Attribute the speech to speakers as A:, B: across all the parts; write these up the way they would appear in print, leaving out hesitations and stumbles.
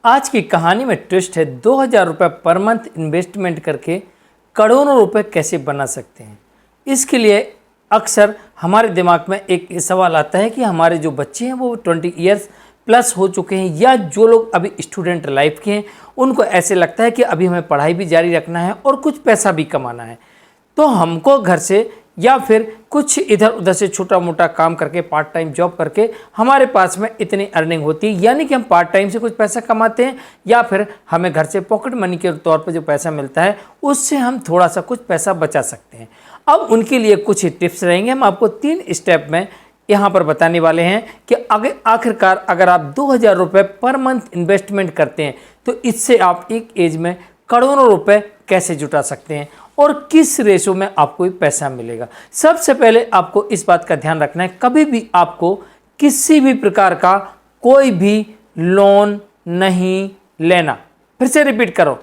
A: आज की कहानी में ट्विस्ट है 2000 रुपये पर मंथ इन्वेस्टमेंट करके करोड़ों रुपए कैसे बना सकते हैं। इसके लिए अक्सर हमारे दिमाग में एक सवाल आता है कि हमारे जो बच्चे हैं वो 20 ईयर्स प्लस हो चुके हैं या जो लोग अभी स्टूडेंट लाइफ के हैं उनको ऐसे लगता है कि अभी हमें पढ़ाई भी जारी रखना है और कुछ पैसा भी कमाना है, तो हमको घर से या फिर कुछ इधर उधर से छोटा मोटा काम करके पार्ट टाइम जॉब करके हमारे पास में इतनी अर्निंग होती है, यानी कि हम पार्ट टाइम से कुछ पैसा कमाते हैं या फिर हमें घर से पॉकेट मनी के तौर पर जो पैसा मिलता है उससे हम थोड़ा सा कुछ पैसा बचा सकते हैं। अब उनके लिए कुछ टिप्स रहेंगे, हम आपको 3 स्टेप में यहाँ पर बताने वाले हैं कि आखिरकार अगर आप 2000 रुपये पर मंथ इन्वेस्टमेंट करते हैं तो इससे आप एक एज में करोड़ों रुपए कैसे जुटा सकते हैं और किस रेशो में आपको ये पैसा मिलेगा। सबसे पहले आपको इस बात का ध्यान रखना है, कभी भी आपको किसी भी प्रकार का कोई भी लोन नहीं लेना। फिर से रिपीट करो,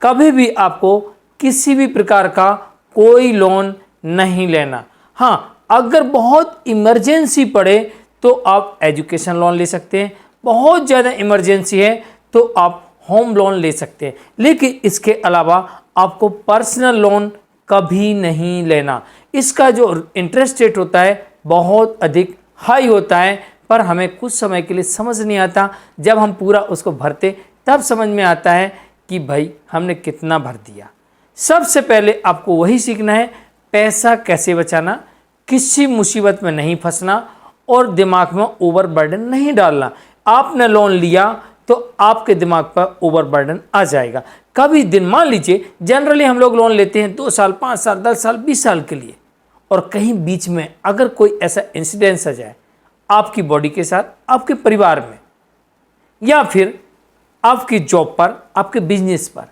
A: कभी भी आपको किसी भी प्रकार का कोई लोन नहीं लेना। हाँ, अगर बहुत इमरजेंसी पड़े तो आप एजुकेशन लोन ले सकते हैं, बहुत ज़्यादा इमरजेंसी है तो आप होम लोन ले सकते हैं, लेकिन इसके अलावा आपको पर्सनल लोन कभी नहीं लेना। इसका जो इंटरेस्ट रेट होता है बहुत अधिक हाई होता है, पर हमें कुछ समय के लिए समझ नहीं आता, जब हम पूरा उसको भरते तब समझ में आता है कि भाई हमने कितना भर दिया। सबसे पहले आपको वही सीखना है, पैसा कैसे बचाना, किसी मुसीबत में नहीं फंसना और दिमाग में ओवरबर्डन नहीं डालना। आपने लोन लिया तो आपके दिमाग पर ओवरबर्डन आ जाएगा। कभी दिन मान लीजिए जनरली हम लोग लोन लेते हैं 2 साल, 5 साल, 10 साल, 20 साल के लिए, और कहीं बीच में अगर कोई ऐसा इंसिडेंस आ जाए आपकी बॉडी के साथ, आपके परिवार में या फिर आपकी जॉब पर, आपके बिजनेस पर,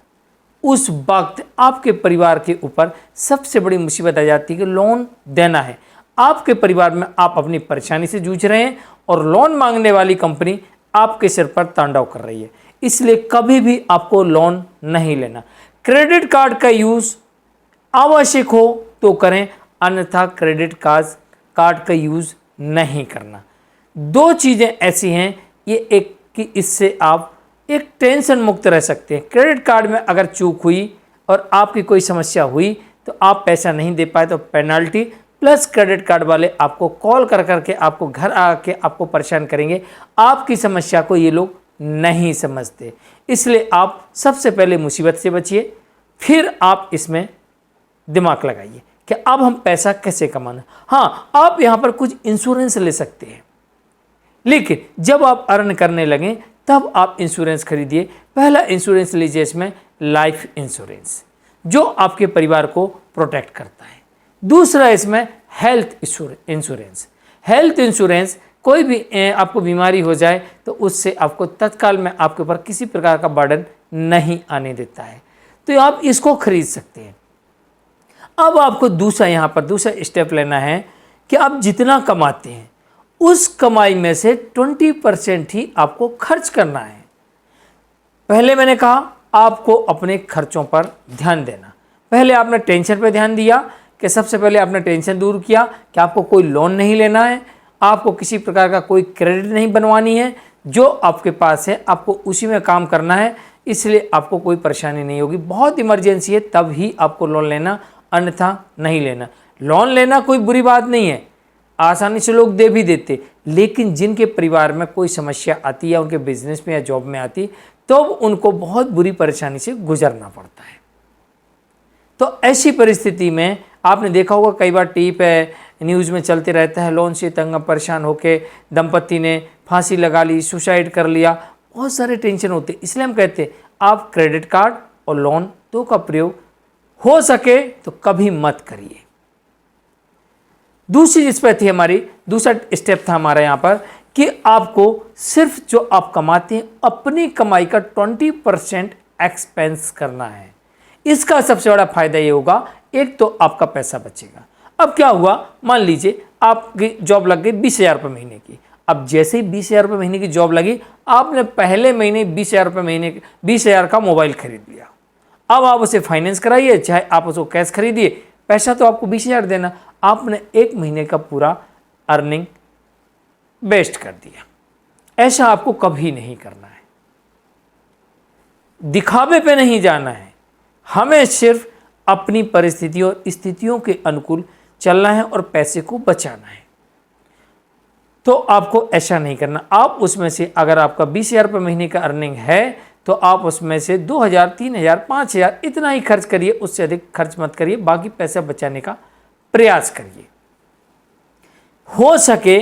A: उस वक्त आपके परिवार के ऊपर सबसे बड़ी मुसीबत आ जाती है कि लोन देना है। आपके परिवार में आप अपनी परेशानी से जूझ रहे हैं और लोन मांगने वाली कंपनी आपके सिर पर तांडव कर रही है, इसलिए कभी भी आपको लोन नहीं लेना। क्रेडिट कार्ड का यूज़ आवश्यक हो तो करें, अन्यथा क्रेडिट कार्ड का यूज़ नहीं करना। 2 चीज़ें ऐसी हैं, ये एक कि इससे आप एक टेंशन मुक्त रह सकते हैं। क्रेडिट कार्ड में अगर चूक हुई और आपकी कोई समस्या हुई तो आप पैसा नहीं दे पाए तो पेनल्टी प्लस क्रेडिट कार्ड वाले आपको कॉल कर करके आपको घर आके आपको परेशान करेंगे। आपकी समस्या को ये लोग नहीं समझते, इसलिए आप सबसे पहले मुसीबत से बचिए, फिर आप इसमें दिमाग लगाइए कि अब हम पैसा कैसे कमाना। हाँ, आप यहाँ पर कुछ इंश्योरेंस ले सकते हैं, लेकिन जब आप अर्न करने लगें तब आप इंश्योरेंस खरीदिए। पहला इंश्योरेंस लीजिए इसमें लाइफ इंश्योरेंस, जो आपके परिवार को प्रोटेक्ट करता है। दूसरा इसमें हेल्थ इंश्योरेंस। हेल्थ इंश्योरेंस, कोई भी आपको बीमारी हो जाए तो उससे आपको तत्काल में आपके ऊपर किसी प्रकार का बर्डन नहीं आने देता है, तो आप इसको खरीद सकते हैं। अब आपको दूसरा स्टेप लेना है कि आप जितना कमाते हैं उस कमाई में से 20% ही आपको खर्च करना है। पहले मैंने कहा आपको अपने खर्चों पर ध्यान देना। पहले आपने टेंशन पर ध्यान दिया कि सबसे पहले आपने टेंशन दूर किया कि आपको कोई लोन नहीं लेना है, आपको किसी प्रकार का कोई क्रेडिट नहीं बनवानी है, जो आपके पास है आपको उसी में काम करना है, इसलिए आपको कोई परेशानी नहीं होगी। बहुत इमरजेंसी है तब ही आपको लोन लेना, अन्यथा नहीं लेना। लोन लेना कोई बुरी बात नहीं है, आसानी से लोग दे भी देते, लेकिन जिनके परिवार में कोई समस्या आती है या उनके बिजनेस में या जॉब में आती तो उनको बहुत बुरी परेशानी से गुजरना पड़ता है। तो ऐसी परिस्थिति में आपने देखा होगा कई बार टीवी पे न्यूज़ में चलते रहता है, लोन से तंग परेशान होके दंपति ने फांसी लगा ली, सुसाइड कर लिया, बहुत सारे टेंशन होते। इसलिए हम कहते हैं आप क्रेडिट कार्ड और लोन 2 का प्रयोग हो सके तो कभी मत करिए। दूसरी जिस पर थी हमारी, दूसरा स्टेप था हमारा यहाँ पर कि आपको सिर्फ जो आप कमाते हैं अपनी कमाई का 20% एक्सपेंस करना है। इसका सबसे बड़ा फायदा ये होगा, एक तो आपका पैसा बचेगा। अब क्या हुआ, मान लीजिए आपकी जॉब लग गई 20,000 रुपये महीने की। अब जैसे ही 20,000 रुपये महीने की जॉब लगी, आपने पहले महीने 20,000 रुपये महीने 20,000 का मोबाइल खरीद लिया। अब आप उसे फाइनेंस कराइए चाहे आप उसको कैश खरीदिए, पैसा तो आपको 20,000 देना, आपने 1 महीने का पूरा अर्निंग वेस्ट कर दिया। ऐसा आपको कभी नहीं करना है। दिखावे पे नहीं जाना है, हमें सिर्फ अपनी परिस्थितियों और स्थितियों के अनुकूल चलना है और पैसे को बचाना है। तो आपको ऐसा नहीं करना। आप उसमें से अगर आपका 20,000 रुपये महीने का अर्निंग है तो आप उसमें से 2,000, 3,000, 5,000 इतना ही खर्च करिए, उससे अधिक खर्च मत करिए। बाकी पैसा बचाने का प्रयास करिए। हो सके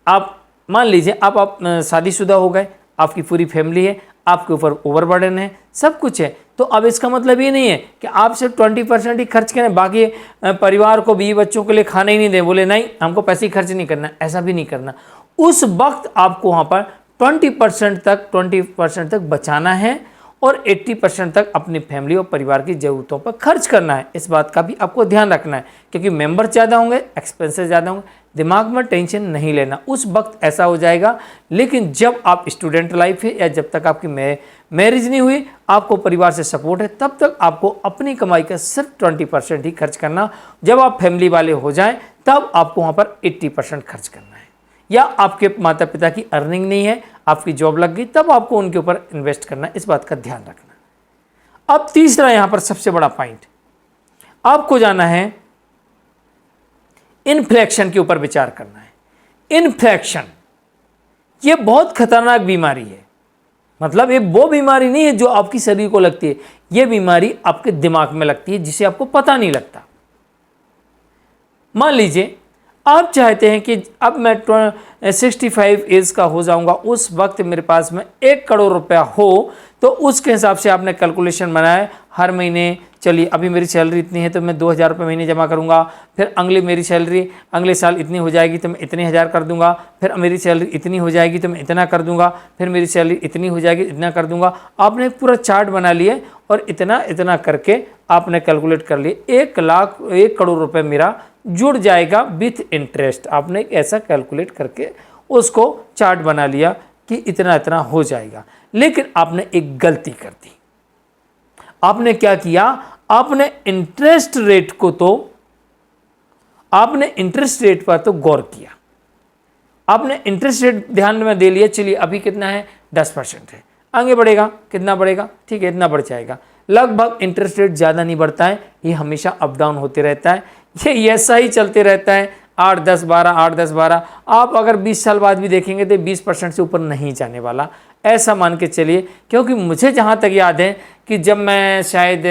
A: आप मान लीजिए आप शादीशुदा हो गए, आपकी पूरी फैमिली है, आपके ऊपर ओवरबर्डन है, सब कुछ है, तो अब इसका मतलब ये नहीं है कि आप सिर्फ 20% ही खर्च करें, बाकी परिवार को, बीवी बच्चों के लिए खाना ही नहीं दें, बोले नहीं हमको पैसे ही खर्च नहीं करना। ऐसा भी नहीं करना। उस वक्त आपको वहाँ पर 20% तक बचाना है और 80% तक अपनी फैमिली और परिवार की ज़रूरतों पर खर्च करना है। इस बात का भी आपको ध्यान रखना है, क्योंकि मेंबर ज़्यादा होंगे, एक्सपेंसेस ज़्यादा होंगे, दिमाग में टेंशन नहीं लेना। उस वक्त ऐसा हो जाएगा। लेकिन जब आप स्टूडेंट लाइफ है या जब तक आपकी मैरिज नहीं हुई, आपको परिवार से सपोर्ट है, तब तक आपको अपनी कमाई का सिर्फ 20% ही खर्च करना। जब आप फैमिली वाले हो जाएं तब आपको वहाँ पर 80% खर्च करना है। या आपके माता पिता की अर्निंग नहीं है, आपकी जॉब लग गई, तब आपको उनके ऊपर इन्वेस्ट करना है। इस बात का ध्यान रखना। अब तीसरा यहाँ पर सबसे बड़ा पॉइंट, आपको जाना है इन्फ्लेक्शन के ऊपर विचार करना है। इन्फ्लेक्शन ये बहुत खतरनाक बीमारी है। मतलब ये वो बीमारी नहीं है जो आपकी शरीर को लगती है, ये बीमारी आपके दिमाग में लगती है, जिसे आपको पता नहीं लगता। मान लीजिए आप चाहते हैं कि अब मैं 65 एज का हो जाऊंगा, उस वक्त मेरे पास में 1 करोड़ रुपया हो, तो उसके हिसाब से आपने कैलकुलेशन बनाया। हर महीने चलिए अभी मेरी सैलरी इतनी है तो मैं 2,000 रुपये महीने जमा करूंगा, फिर अगली मेरी सैलरी अगले साल इतनी हो जाएगी तो मैं इतने हज़ार कर दूंगा, फिर मेरी सैलरी इतनी हो जाएगी तो मैं इतना कर दूंगा, फिर मेरी सैलरी इतनी हो जाएगी इतना कर दूंगा। आपने पूरा चार्ट बना लिया और इतना इतना करके आपने कैलकुलेट कर लिए 1 करोड़ रुपये मेरा जुड़ जाएगा विथ इंटरेस्ट। आपने ऐसा कैलकुलेट करके उसको चार्ट बना लिया कि इतना इतना हो जाएगा। लेकिन आपने एक गलती कर दी। आपने क्या किया? आपने इंटरेस्ट रेट पर तो गौर किया। आपने इंटरेस्ट रेट ध्यान में दे लिया, चलिए अभी कितना है 10% है, आगे बढ़ेगा कितना बढ़ेगा, ठीक है इतना बढ़ जाएगा। लगभग इंटरेस्ट रेट ज़्यादा नहीं बढ़ता है, ये हमेशा अप डाउन होते रहता है, ये ऐसा ही चलते रहता है 8-10-12 8-10-12। आप अगर 20 साल बाद भी देखेंगे तो 20% से ऊपर नहीं जाने वाला, ऐसा मान के चलिए। क्योंकि मुझे जहाँ तक याद है कि जब मैं शायद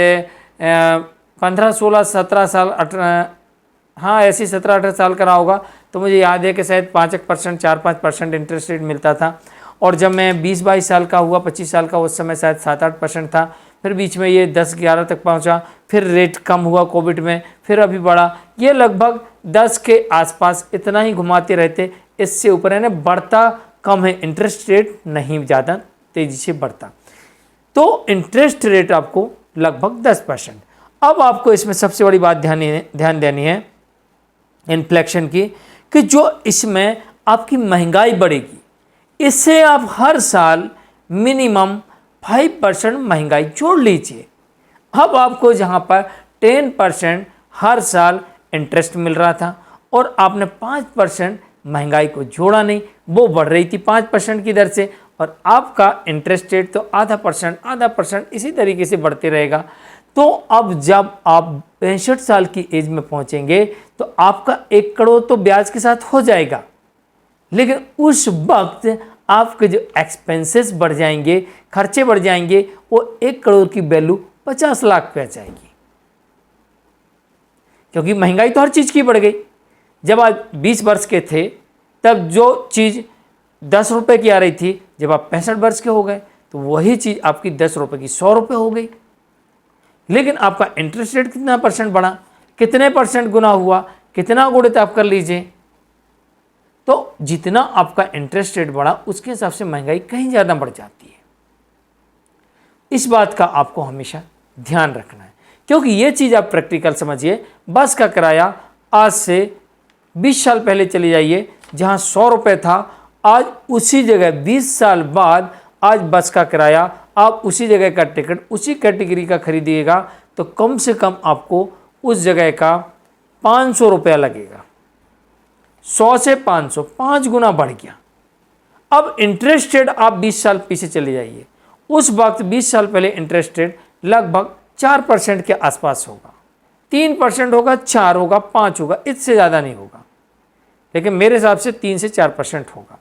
A: 15, 16, 17 साल हाँ ऐसी 17-18 साल का रहा होगा, तो मुझे याद है कि शायद 5% 4-5% इंटरेस्ट रेट मिलता था। और जब मैं 20-22 साल का हुआ, 25 साल का, उस समय शायद 7-8% था। फिर बीच में ये 10-11 तक पहुंचा, फिर रेट कम हुआ कोविड में, फिर अभी बढ़ा। ये लगभग 10 के आसपास इतना ही घुमाते रहते, इससे ऊपर है ना बढ़ता कम है। इंटरेस्ट रेट नहीं ज़्यादा तेज़ी से बढ़ता, तो इंटरेस्ट रेट आपको लगभग 10%। अब आपको इसमें सबसे बड़ी बात ध्यान देनी है इन्फ्लेक्शन की, कि जो इसमें आपकी महंगाई बढ़ेगी, इससे आप हर साल मिनिमम 5% महंगाई जोड़ लीजिए। अब आपको जहाँ पर 10% हर साल इंटरेस्ट मिल रहा था और आपने 5% महंगाई को जोड़ा नहीं, वो बढ़ रही थी 5% की दर से, और आपका इंटरेस्ट रेट तो आधा परसेंट इसी तरीके से बढ़ते रहेगा। तो अब जब आप 65 साल की एज में पहुंचेंगे तो आपका 1 करोड़ तो ब्याज के साथ हो जाएगा, लेकिन उस वक्त आपके जो एक्सपेंसेस बढ़ जाएंगे, खर्चे बढ़ जाएंगे, वो 1 करोड़ की वैल्यू 50 लाख पे आ जाएगी। क्योंकि महंगाई तो हर चीज़ की बढ़ गई। जब आप 20 वर्ष के थे तब जो चीज़ 10 रुपये की आ रही थी, जब आप 65 वर्ष के हो गए तो वही चीज़ आपकी 10 रुपये की 100 रुपये हो गई। लेकिन आपका इंटरेस्ट रेट कितना परसेंट बढ़ा, कितने परसेंट गुना हुआ, कितना गुणित आप कर लीजिए। तो जितना आपका इंटरेस्ट रेट बढ़ा उसके हिसाब से महंगाई कहीं ज़्यादा बढ़ जाती है। इस बात का आपको हमेशा ध्यान रखना है, क्योंकि ये चीज़ आप प्रैक्टिकल समझिए। बस का किराया आज से 20 साल पहले चले जाइए, जहाँ 100 रुपये था, आज उसी जगह 20 साल बाद आज बस का किराया, आप उसी जगह का टिकट उसी कैटेगरी का खरीदिएगा तो कम से कम आपको उस जगह का 500 रुपया लगेगा। 100 से 500, 5 गुना बढ़ गया। अब इंटरेस्ट रेट आप 20 साल पीछे चले जाइए, उस वक्त 20 साल पहले इंटरेस्ट रेट लगभग 4% के आसपास होगा। 3% होगा, 4 होगा, 5 होगा, इससे ज़्यादा नहीं होगा, लेकिन मेरे हिसाब से 3 से 4% होगा।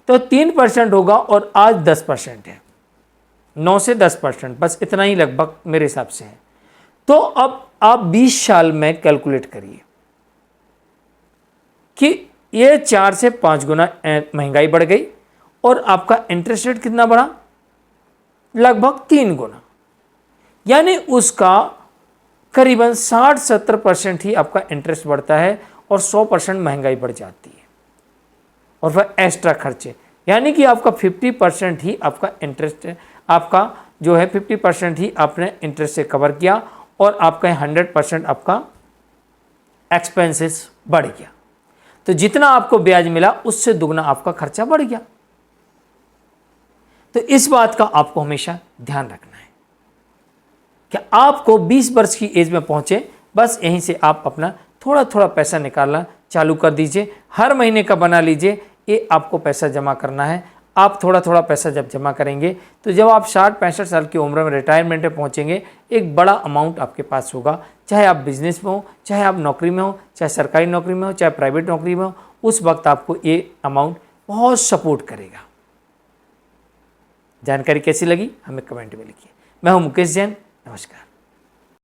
A: तो 3% होगा और आज 10% है, 9 से 10%, बस इतना ही लगभग मेरे हिसाब से है। तो अब आप 20 साल में कैलकुलेट करिए कि ये 4 से 5 गुना महंगाई बढ़ गई और आपका इंटरेस्ट रेट कितना बढ़ा, लगभग 3 गुना, यानी उसका करीबन 60-70% ही आपका इंटरेस्ट बढ़ता है और 100% महंगाई बढ़ जाती है। और वह एक्स्ट्रा खर्चे, यानी कि आपका 50% ही आपका इंटरेस्ट, आपका जो है 50% ही आपने इंटरेस्ट से कवर किया और आपका 100% आपका एक्सपेंसेस बढ़ गया। तो जितना आपको ब्याज मिला उससे दुगना आपका खर्चा बढ़ गया। तो इस बात का आपको हमेशा ध्यान रखना है कि आपको 20 वर्ष की एज में पहुंचे, बस यहीं से आप अपना थोड़ा थोड़ा पैसा निकालना चालू कर दीजिए। हर महीने का बना लीजिए, ये आपको पैसा जमा करना है। आप थोड़ा थोड़ा पैसा जब जमा करेंगे तो जब आप 60-65 साल की उम्र में रिटायरमेंट में पहुंचेंगे, एक बड़ा अमाउंट आपके पास होगा। चाहे आप बिजनेस में हो, चाहे आप नौकरी में हो, चाहे सरकारी नौकरी में हो, चाहे प्राइवेट नौकरी में हो, उस वक्त आपको ये अमाउंट बहुत सपोर्ट करेगा। जानकारी कैसी लगी हमें कमेंट में लिखिए। मैं हूं मुकेश जैन, नमस्कार।